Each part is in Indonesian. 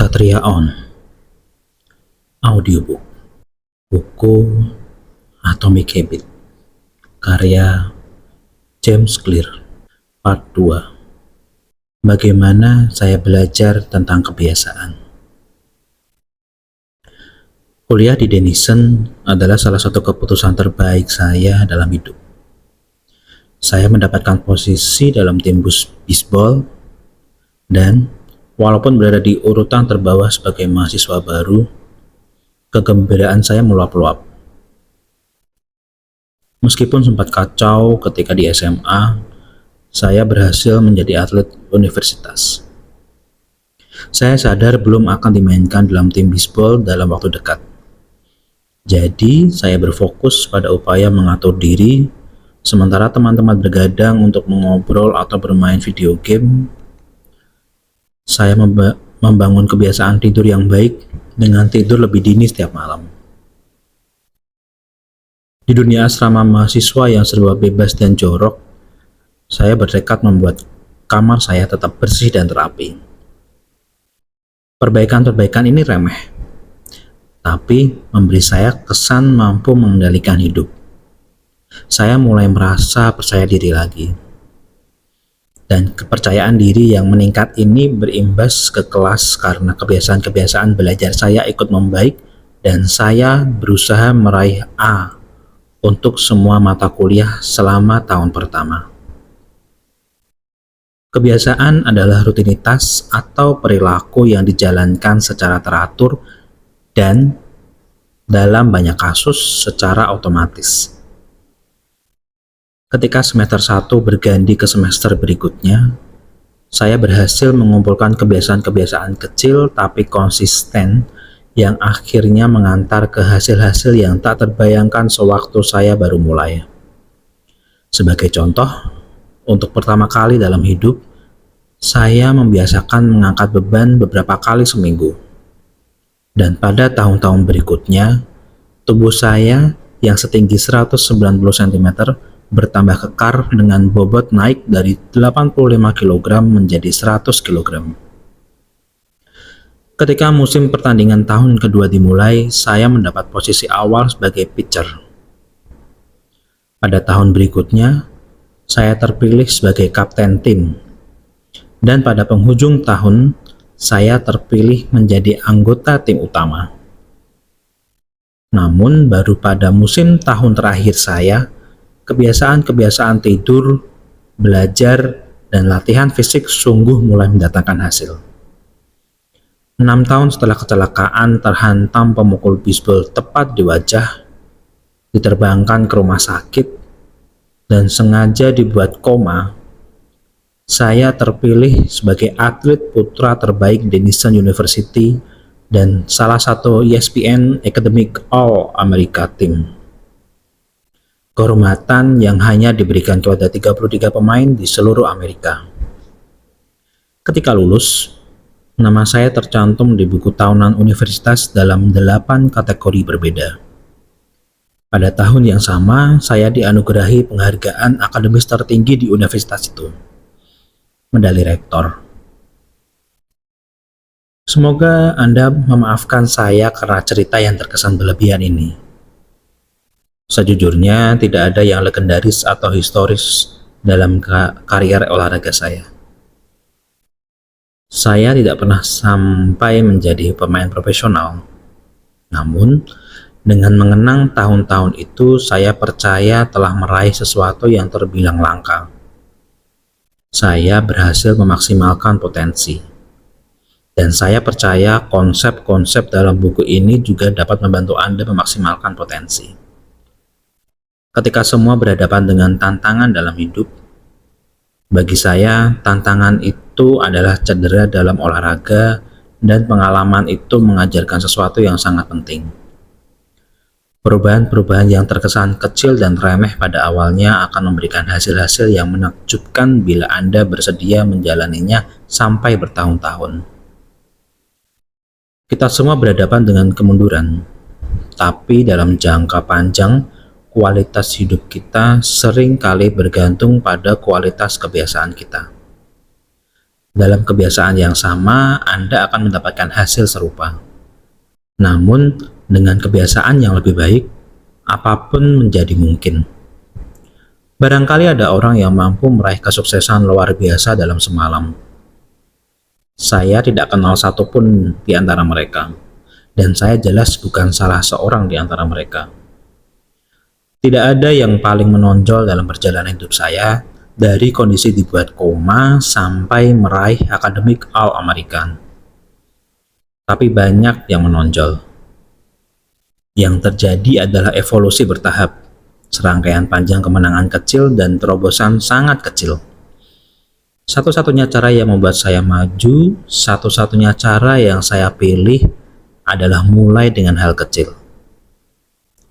Satria On Audiobook. Buku Atomic Habit karya James Clear. Part 2. Bagaimana saya belajar tentang kebiasaan. Kuliah di Denison adalah salah satu keputusan terbaik saya dalam hidup. Saya mendapatkan posisi dalam tim bisbol dan walaupun berada di urutan terbawah sebagai mahasiswa baru, kegembiraan saya meluap-luap. Meskipun sempat kacau ketika di SMA, saya berhasil menjadi atlet universitas. Saya sadar belum akan dimainkan dalam tim bisbol dalam waktu dekat. Jadi, saya berfokus pada upaya mengatur diri, sementara teman-teman bergadang untuk mengobrol atau bermain video game. Saya membangun kebiasaan tidur yang baik dengan tidur lebih dini setiap malam. Di dunia asrama mahasiswa yang serba bebas dan jorok, saya bertekad membuat kamar saya tetap bersih dan terapi. Perbaikan-perbaikan ini remeh, tapi memberi saya kesan mampu mengendalikan hidup. Saya mulai merasa percaya diri lagi. Dan kepercayaan diri yang meningkat ini berimbas ke kelas karena kebiasaan-kebiasaan belajar saya ikut membaik dan saya berusaha meraih A untuk semua mata kuliah selama tahun pertama. Kebiasaan adalah rutinitas atau perilaku yang dijalankan secara teratur dan dalam banyak kasus secara otomatis. Ketika semester 1 berganti ke semester berikutnya, saya berhasil mengumpulkan kebiasaan-kebiasaan kecil tapi konsisten yang akhirnya mengantar ke hasil-hasil yang tak terbayangkan sewaktu saya baru mulai. Sebagai contoh, untuk pertama kali dalam hidup, saya membiasakan mengangkat beban beberapa kali seminggu. Dan pada tahun-tahun berikutnya, tubuh saya yang setinggi 190 cm bertambah kekar dengan bobot naik dari 85 kg menjadi 100 kg. Ketika musim pertandingan tahun kedua dimulai, saya mendapat posisi awal sebagai pitcher. Pada tahun berikutnya, saya terpilih sebagai kapten tim. Dan pada penghujung tahun, saya terpilih menjadi anggota tim utama. Namun baru pada musim tahun terakhir saya, kebiasaan-kebiasaan tidur, belajar, dan latihan fisik sungguh mulai mendatangkan hasil. 6 tahun setelah kecelakaan terhantam pemukul bisbol tepat di wajah, diterbangkan ke rumah sakit, dan sengaja dibuat koma, saya terpilih sebagai atlet putra terbaik Denison University dan salah satu ESPN Academic All-America Team. Kehormatan yang hanya diberikan kepada 33 pemain di seluruh Amerika. Ketika lulus, nama saya tercantum di buku tahunan universitas dalam 8 kategori berbeda. Pada tahun yang sama, saya dianugerahi penghargaan akademis tertinggi di universitas itu, medali rektor. Semoga Anda memaafkan saya karena cerita yang terkesan berlebihan ini. Sejujurnya, tidak ada yang legendaris atau historis dalam karier olahraga saya. Saya tidak pernah sampai menjadi pemain profesional. Namun, dengan mengenang tahun-tahun itu, saya percaya telah meraih sesuatu yang terbilang langka. Saya berhasil memaksimalkan potensi. Dan saya percaya konsep-konsep dalam buku ini juga dapat membantu Anda memaksimalkan potensi. Ketika semua berhadapan dengan tantangan dalam hidup, bagi saya tantangan itu adalah cedera dalam olahraga dan pengalaman itu mengajarkan sesuatu yang sangat penting. Perubahan-perubahan yang terkesan kecil dan remeh pada awalnya akan memberikan hasil-hasil yang menakjubkan bila Anda bersedia menjalaninya sampai bertahun-tahun. Kita semua berhadapan dengan kemunduran, tapi dalam jangka panjang, kualitas hidup kita sering kali bergantung pada kualitas kebiasaan kita. Dalam kebiasaan yang sama, Anda akan mendapatkan hasil serupa. Namun, dengan kebiasaan yang lebih baik, apapun menjadi mungkin. Barangkali ada orang yang mampu meraih kesuksesan luar biasa dalam semalam. Saya tidak kenal satupun di antara mereka, dan saya jelas bukan salah seorang di antara mereka. Tidak ada yang paling menonjol dalam perjalanan hidup saya, dari kondisi dibuat koma sampai meraih akademik All-American. Tapi banyak yang menonjol. Yang terjadi adalah evolusi bertahap, serangkaian panjang kemenangan kecil dan terobosan sangat kecil. Satu-satunya cara yang membuat saya maju, satu-satunya cara yang saya pilih adalah mulai dengan hal kecil.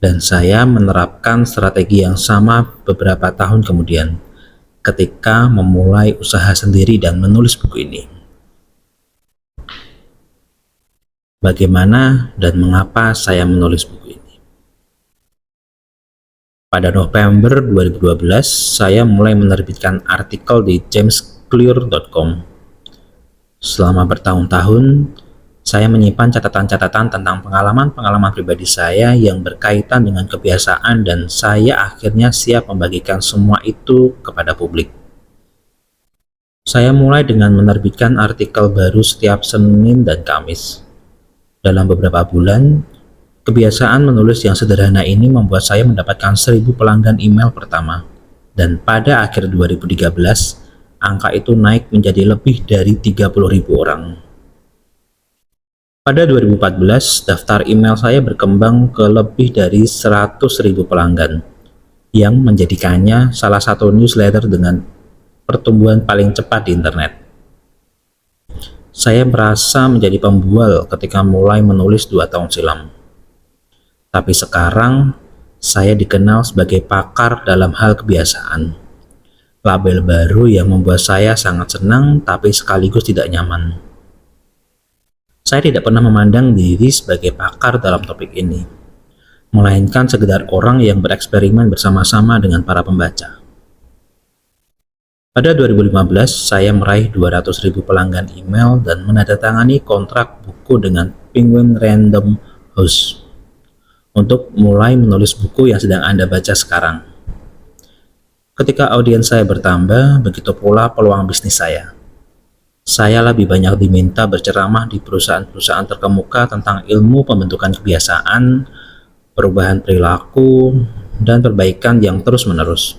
Dan saya menerapkan strategi yang sama beberapa tahun kemudian, ketika memulai usaha sendiri dan menulis buku ini. Bagaimana dan mengapa saya menulis buku ini? Pada November 2012, saya mulai menerbitkan artikel di jamesclear.com. Selama bertahun-tahun, saya menyimpan catatan-catatan tentang pengalaman-pengalaman pribadi saya yang berkaitan dengan kebiasaan, dan saya akhirnya siap membagikan semua itu kepada publik. Saya mulai dengan menerbitkan artikel baru setiap Senin dan Kamis. Dalam beberapa bulan, kebiasaan menulis yang sederhana ini membuat saya mendapatkan 1.000 pelanggan email pertama, dan pada akhir 2013, angka itu naik menjadi lebih dari 30.000 orang. Pada 2014, daftar email saya berkembang ke lebih dari 100.000 pelanggan, yang menjadikannya salah satu newsletter dengan pertumbuhan paling cepat di internet. Saya merasa menjadi pembual ketika mulai menulis 2 tahun silam. Tapi sekarang, saya dikenal sebagai pakar dalam hal kebiasaan. Label baru yang membuat saya sangat senang tapi sekaligus tidak nyaman. Saya tidak pernah memandang diri sebagai pakar dalam topik ini, melainkan sekedar orang yang bereksperimen bersama-sama dengan para pembaca. Pada 2015, saya meraih 200.000 pelanggan email dan menandatangani kontrak buku dengan Penguin Random House untuk mulai menulis buku yang sedang Anda baca sekarang. Ketika audiens saya bertambah, begitu pula peluang bisnis saya. Saya lebih banyak diminta berceramah di perusahaan-perusahaan terkemuka tentang ilmu pembentukan kebiasaan, perubahan perilaku, dan perbaikan yang terus-menerus.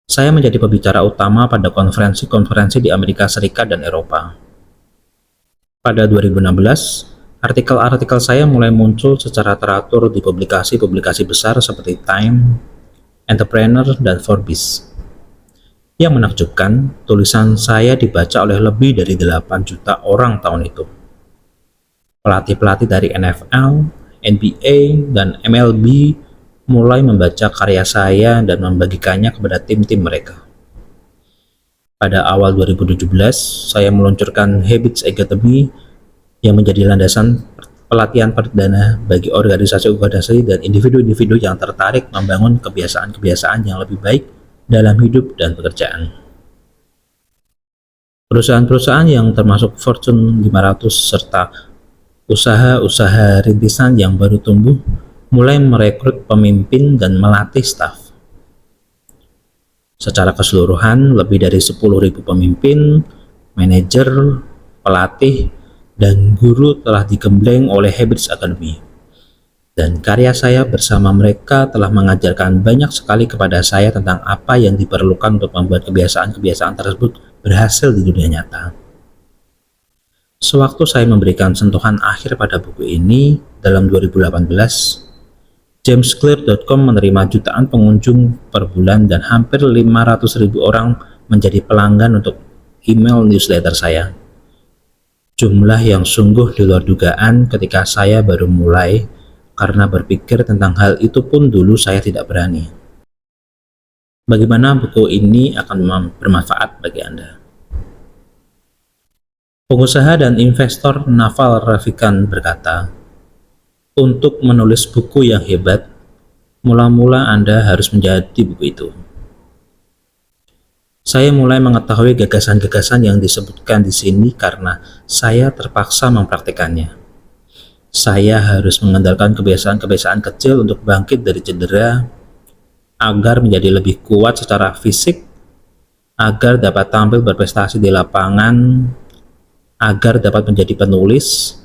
Saya menjadi pembicara utama pada konferensi-konferensi di Amerika Serikat dan Eropa. Pada 2016, artikel-artikel saya mulai muncul secara teratur di publikasi-publikasi besar seperti Time, Entrepreneur, dan Forbes. Yang menakjubkan, tulisan saya dibaca oleh lebih dari 8 juta orang tahun itu. Pelatih-pelatih dari NFL, NBA, dan MLB mulai membaca karya saya dan membagikannya kepada tim-tim mereka. Pada awal 2017, saya meluncurkan Habits Academy yang menjadi landasan pelatihan perdana bagi organisasi-organisasi dan individu-individu yang tertarik membangun kebiasaan-kebiasaan yang lebih baik dalam hidup dan pekerjaan. Perusahaan-perusahaan yang termasuk Fortune 500 serta usaha-usaha rintisan yang baru tumbuh mulai merekrut pemimpin dan melatih staf. Secara keseluruhan, lebih dari 10.000 pemimpin, manajer, pelatih, dan guru telah digembleng oleh Habits Academy. Dan karya saya bersama mereka telah mengajarkan banyak sekali kepada saya tentang apa yang diperlukan untuk membuat kebiasaan-kebiasaan tersebut berhasil di dunia nyata. Sewaktu saya memberikan sentuhan akhir pada buku ini dalam 2018, jamesclear.com menerima jutaan pengunjung per bulan dan hampir 500.000 orang menjadi pelanggan untuk email newsletter saya. Jumlah yang sungguh di luar dugaan ketika saya baru mulai, karena berpikir tentang hal itu pun dulu saya tidak berani. Bagaimana buku ini akan bermanfaat bagi Anda? Pengusaha dan investor Naval Ravikant berkata, untuk menulis buku yang hebat, mula-mula Anda harus menjadi buku itu. Saya mulai mengetahui gagasan-gagasan yang disebutkan di sini karena saya terpaksa mempraktikannya. Saya harus mengandalkan kebiasaan-kebiasaan kecil untuk bangkit dari cedera, agar menjadi lebih kuat secara fisik, agar dapat tampil berprestasi di lapangan, agar dapat menjadi penulis,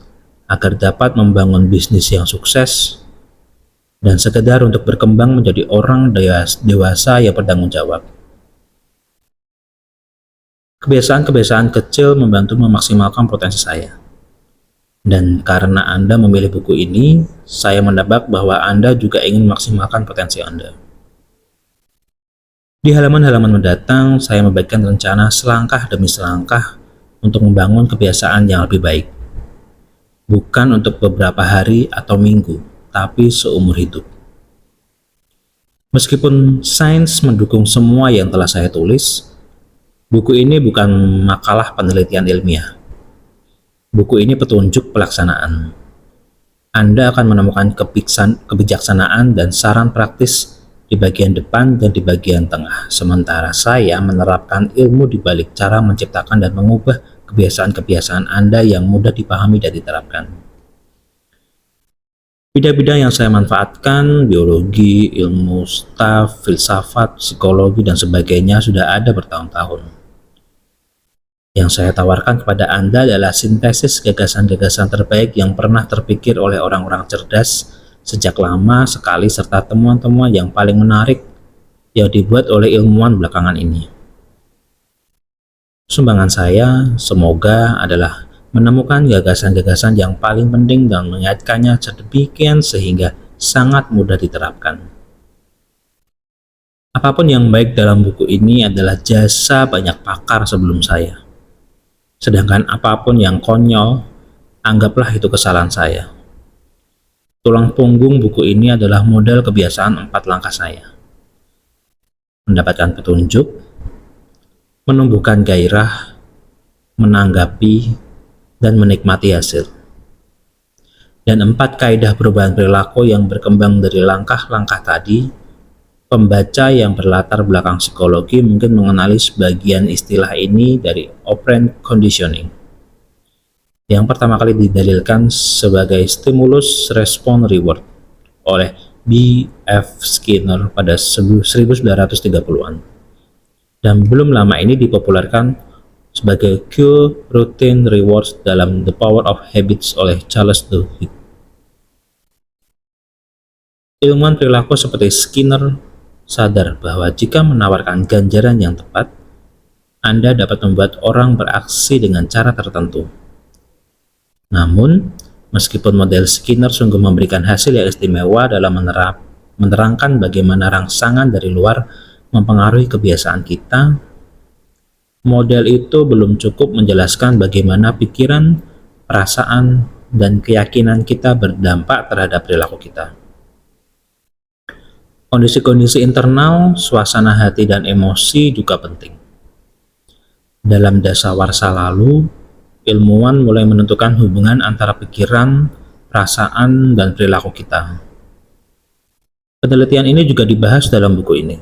agar dapat membangun bisnis yang sukses, dan sekedar untuk berkembang menjadi orang dewasa yang bertanggung jawab. Kebiasaan-kebiasaan kecil membantu memaksimalkan potensi saya. Dan karena Anda memilih buku ini, saya menebak bahwa Anda juga ingin memaksimalkan potensi Anda. Di halaman-halaman mendatang, saya membagikan rencana selangkah demi selangkah untuk membangun kebiasaan yang lebih baik. Bukan untuk beberapa hari atau minggu, tapi seumur hidup. Meskipun sains mendukung semua yang telah saya tulis, buku ini bukan makalah penelitian ilmiah. Buku ini petunjuk pelaksanaan. Anda akan menemukan kebijaksanaan dan saran praktis di bagian depan dan di bagian tengah, sementara saya menerapkan ilmu di balik cara menciptakan dan mengubah kebiasaan-kebiasaan Anda yang mudah dipahami dan diterapkan. Bidang-bidang yang saya manfaatkan, biologi, ilmu staf, filsafat, psikologi, dan sebagainya sudah ada bertahun-tahun. Yang saya tawarkan kepada Anda adalah sintesis gagasan-gagasan terbaik yang pernah terpikir oleh orang-orang cerdas sejak lama sekali serta temuan-temuan yang paling menarik yang dibuat oleh ilmuwan belakangan ini. Sumbangan saya semoga adalah menemukan gagasan-gagasan yang paling penting dan mengaitkannya sedemikian sehingga sangat mudah diterapkan. Apapun yang baik dalam buku ini adalah jasa banyak pakar sebelum saya. Sedangkan apapun yang konyol, anggaplah itu kesalahan saya. Tulang punggung buku ini adalah model kebiasaan 4 langkah saya. Mendapatkan petunjuk, menumbuhkan gairah, menanggapi, dan menikmati hasil. Dan 4 kaidah perubahan perilaku yang berkembang dari langkah-langkah tadi. Pembaca yang berlatar belakang psikologi mungkin mengenali sebagian istilah ini dari operant conditioning. Yang pertama kali didalilkan sebagai stimulus response reward oleh B.F. Skinner pada 1930-an, dan belum lama ini dipopulerkan sebagai cue routine rewards dalam The Power of Habits oleh Charles Duhigg. Ilmuwan perilaku seperti Skinner sadar bahwa jika menawarkan ganjaran yang tepat, Anda dapat membuat orang beraksi dengan cara tertentu. Namun, meskipun model Skinner sungguh memberikan hasil yang istimewa dalam menerangkan bagaimana rangsangan dari luar mempengaruhi kebiasaan kita, model itu belum cukup menjelaskan bagaimana pikiran, perasaan, dan keyakinan kita berdampak terhadap perilaku kita. Kondisi-kondisi internal, suasana hati, dan emosi juga penting. Dalam dasawarsa lalu, ilmuwan mulai menentukan hubungan antara pikiran, perasaan, dan perilaku kita. Penelitian ini juga dibahas dalam buku ini.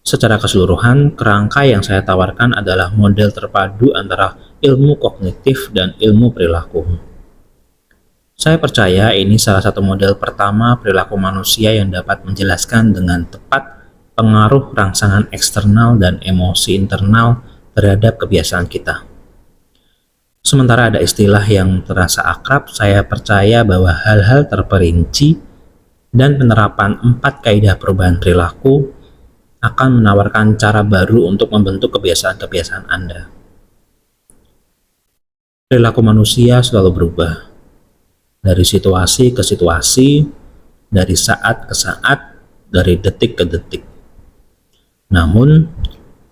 Secara keseluruhan, kerangka yang saya tawarkan adalah model terpadu antara ilmu kognitif dan ilmu perilaku. Saya percaya ini salah satu model pertama perilaku manusia yang dapat menjelaskan dengan tepat pengaruh rangsangan eksternal dan emosi internal terhadap kebiasaan kita. Sementara ada istilah yang terasa akrab, saya percaya bahwa hal-hal terperinci dan penerapan 4 kaidah perubahan perilaku akan menawarkan cara baru untuk membentuk kebiasaan-kebiasaan Anda. Perilaku manusia selalu berubah, dari situasi ke situasi, dari saat ke saat, dari detik ke detik. Namun,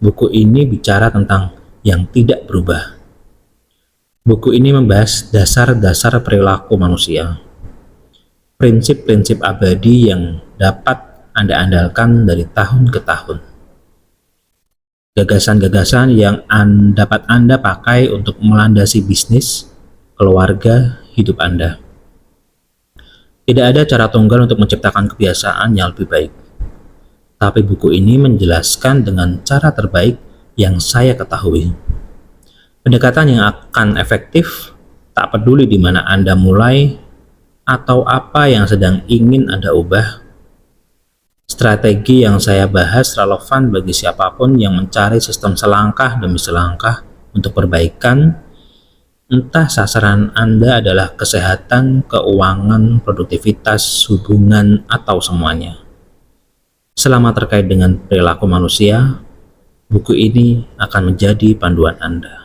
buku ini bicara tentang yang tidak berubah. Buku ini membahas dasar-dasar perilaku manusia, prinsip-prinsip abadi yang dapat Anda andalkan dari tahun ke tahun. Gagasan-gagasan yang dapat Anda pakai untuk melandasi bisnis, keluarga, hidup Anda. Tidak ada cara tunggal untuk menciptakan kebiasaan yang lebih baik. Tapi buku ini menjelaskan dengan cara terbaik yang saya ketahui. Pendekatan yang akan efektif tak peduli di mana Anda mulai atau apa yang sedang ingin Anda ubah. Strategi yang saya bahas relevan bagi siapapun yang mencari sistem selangkah demi selangkah untuk perbaikan, entah sasaran Anda adalah kesehatan, keuangan, produktivitas, hubungan, atau semuanya. Selama terkait dengan perilaku manusia, buku ini akan menjadi panduan Anda.